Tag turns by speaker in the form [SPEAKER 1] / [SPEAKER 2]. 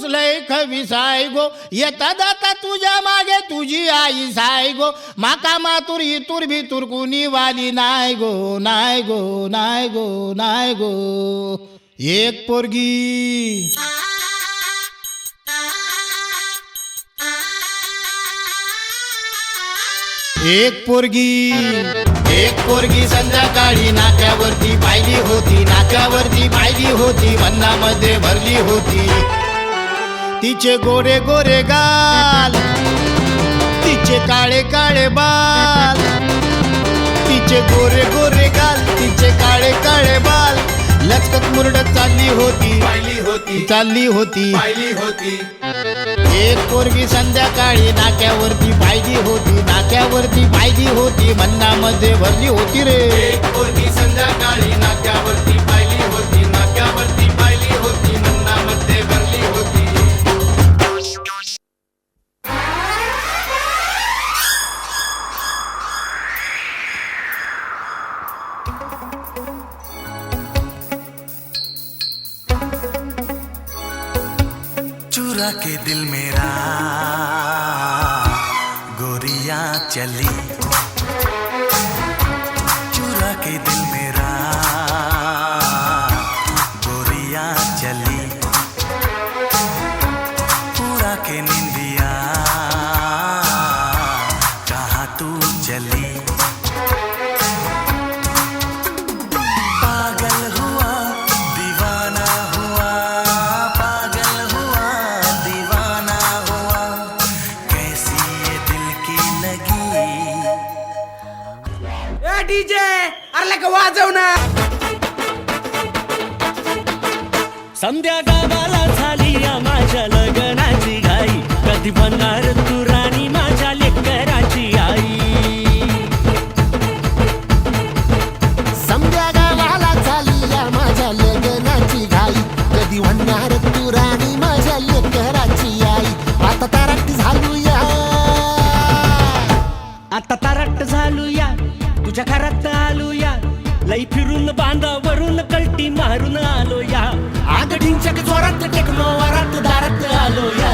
[SPEAKER 1] लय खविसाय गो येता जाता तुझ्या मागे तुझी आई साय गो माका मातुर इतुर भितुर कुणी वाली नाय गो नाय गो नाय गो नाय गो एक पोरगी एक पोरगी संध्याकाळी नाक्यावरती पाहिली होती मनामध्ये भरली होती तिचे गोरे गोरे गाल तिचे काळे काळे बाल तिचे गोरे गोरे गाल तिचे काळे काळे बाल लचकत मुरडत चालली होती एक पोरगी संध्याकाळी नाक्यावरती पाहिली होती मनामध्ये भरली होती रे
[SPEAKER 2] एक पोरगी संध्याकाळी नाक्यावरती पाहिली होती मनामध्ये भरली होती
[SPEAKER 3] चुरा के दिल मेरा गोरियां चली चुरा के दिल मेरा गोरियां चली पूरा के निंदिया कहाँ तू चली पागल हुआ दीवाना हुआ पागल हुआ दीवाना हुआ कैसी ये दिल की लगी
[SPEAKER 4] ए डीजे अरे लगा वाजव ना
[SPEAKER 5] संध्या गावाला झाली या माझ्या लग्नाची घाई कधी बनणार तू राणी माझ्या लेकराची आई
[SPEAKER 6] समध्या गावाला झाली या माझ्या लग्नाची घाई कधी म्हणणार तू राणी माझ्या लेकराची आई आता तारट झालूया तुझ्या घरात आलूया लई फिरून बांधावरून कल्टी मारून आलो या आगडींच्या जोरात टेक्नो वरात दारात आलो या